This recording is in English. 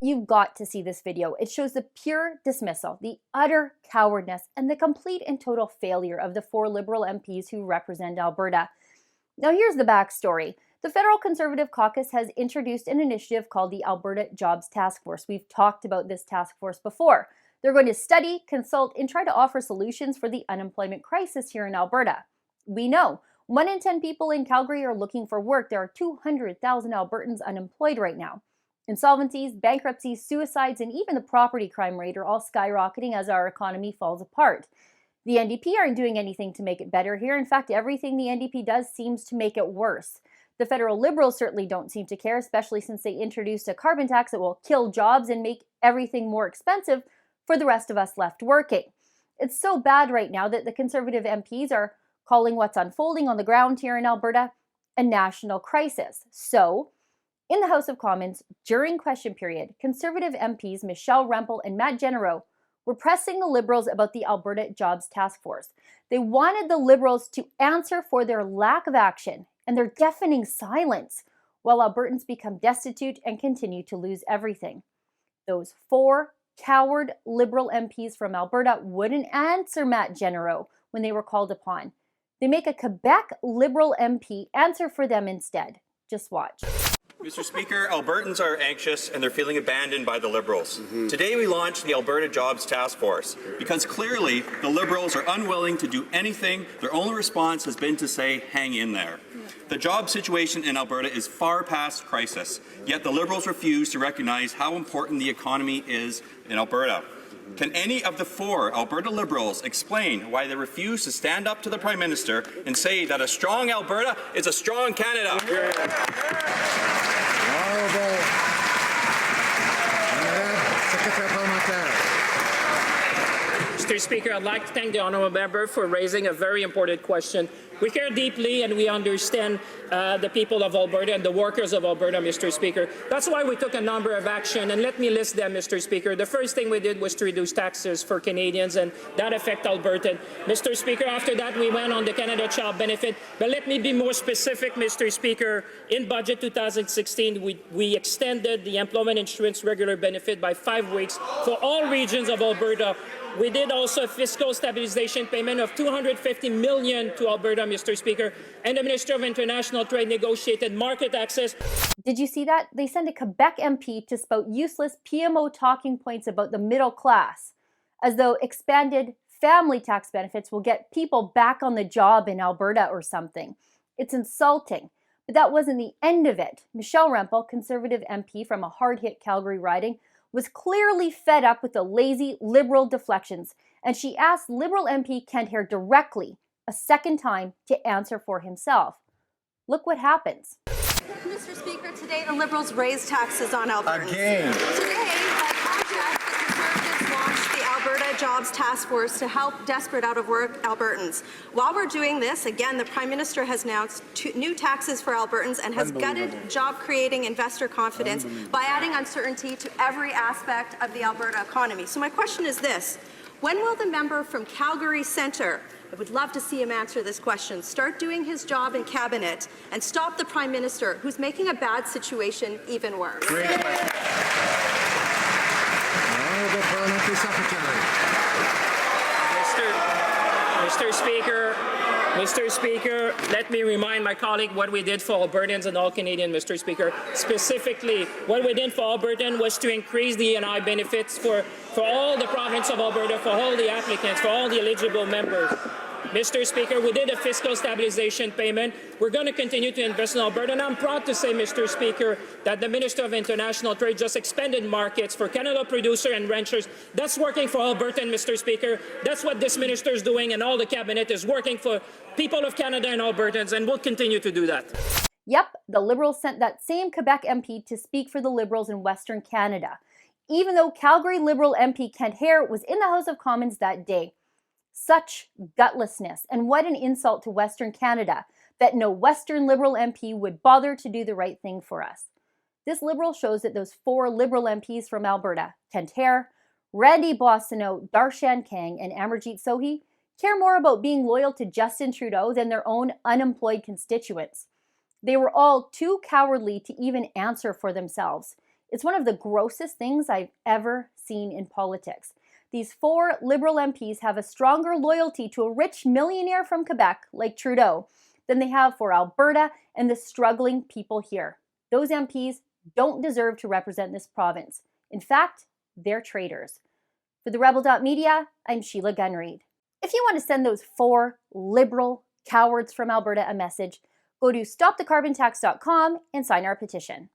You've got to see this video. It shows the pure dismissal, the utter cowardness, and the complete and total failure of the 4 Liberal MPs who represent Alberta. Now here's the backstory. The Federal Conservative Caucus has introduced an initiative called the Alberta Jobs Task Force. We've talked about this task force before. They're going to study, consult, and try to offer solutions for the unemployment crisis here in Alberta. We know 1 in 10 people in Calgary are looking for work. There are 200,000 Albertans unemployed right now. Insolvencies, bankruptcies, suicides, and even the property crime rate are all skyrocketing as our economy falls apart. The NDP aren't doing anything to make it better here. In fact, everything the NDP does seems to make it worse. The federal Liberals certainly don't seem to care, especially since they introduced a carbon tax that will kill jobs and make everything more expensive for the rest of us left working. It's so bad right now that the Conservative MPs are calling what's unfolding on the ground here in Alberta a national crisis. So, in the House of Commons, during question period, Conservative MPs Michelle Rempel and Matt Genereux were pressing the Liberals about the Alberta Jobs Task Force. They wanted the Liberals to answer for their lack of action and their deafening silence while Albertans become destitute and continue to lose everything. Those 4 coward Liberal MPs from Alberta wouldn't answer Matt Genereux when they were called upon. They make a Quebec Liberal MP answer for them instead. Just watch. Mr. Speaker, Albertans are anxious and they're feeling abandoned by the Liberals. Today we launched the Alberta Jobs Task Force because clearly the Liberals are unwilling to do anything. Their only response has been to say, hang in there. The job situation in Alberta is far past crisis, yet the Liberals refuse to recognize how important the economy is in Alberta. Can any of the 4 Alberta Liberals explain why they refuse to stand up to the Prime Minister and say that a strong Alberta is a strong Canada? Mr. Speaker, I'd like to thank the honourable member for raising a very important question. We care deeply and we understand the people of Alberta and the workers of Alberta, Mr. Speaker. That's why we took a number of action, and let me list them, Mr. Speaker. The first thing we did was to reduce taxes for Canadians, and that affected Alberta. Mr. Speaker, after that, we went on the Canada Child Benefit. But let me be more specific, Mr. Speaker. In Budget 2016, we extended the employment insurance regular benefit by 5 weeks for all regions of Alberta. We did also a fiscal stabilization payment of $250 million to Alberta, Mr. Speaker, and the Minister of International Trade negotiated market access. Did you see that? They sent a Quebec MP to spout useless PMO talking points about the middle class, as though expanded family tax benefits will get people back on the job in Alberta or something. It's insulting. But that wasn't the end of it. Michelle Rempel, Conservative MP from a hard-hit Calgary riding, was clearly fed up with the lazy Liberal deflections, and she asked Liberal MP Kent Hare directly, a second time, to answer for himself. Look what happens. Mr. Speaker, today the Liberals raised taxes on Albertans. Again. Today, the Conservatives launched the Alberta Jobs Task Force to help desperate out-of-work Albertans. While we're doing this, again, the Prime Minister has announced new taxes for Albertans and has gutted job-creating investor confidence by adding uncertainty to every aspect of the Alberta economy. So my question is this: when will the member from Calgary Centre, I would love to see him answer this question, start doing his job in Cabinet and stop the Prime Minister, who's making a bad situation even worse? Great question. Honourable Parliamentary Secretary. Mr. Speaker, let me remind my colleague what we did for Albertans and all Canadians, Mr. Speaker. Specifically, what we did for Albertans was to increase the E&I benefits for all the province of Alberta, for all the applicants, for all the eligible members. Mr. Speaker, we did a fiscal stabilization payment. We're going to continue to invest in Alberta, and I'm proud to say, Mr. Speaker, that the Minister of International Trade just expanded markets for Canada producers and ranchers. That's working for Alberta, Mr. Speaker. That's what this minister is doing, and all the Cabinet is working for people of Canada and Albertans, and we'll continue to do that. Yep, the Liberals sent that same Quebec MP to speak for the Liberals in Western Canada, even though Calgary Liberal MP Kent Hare was in the House of Commons that day. Such gutlessness, and what an insult to Western Canada that no Western Liberal MP would bother to do the right thing for us. This Liberal shows that those 4 Liberal MPs from Alberta, Kent Hare, Randy Boissonnault, Darshan Kang, and Amarjeet Sohi, care more about being loyal to Justin Trudeau than their own unemployed constituents. They were all too cowardly to even answer for themselves. It's one of the grossest things I've ever seen in politics. These 4 Liberal MPs have a stronger loyalty to a rich millionaire from Quebec, like Trudeau, than they have for Alberta and the struggling people here. Those MPs don't deserve to represent this province. In fact, they're traitors. For the Rebel.media, I'm Sheila Gunreid. If you want to send those 4 Liberal cowards from Alberta a message, go to stopthecarbontax.com and sign our petition.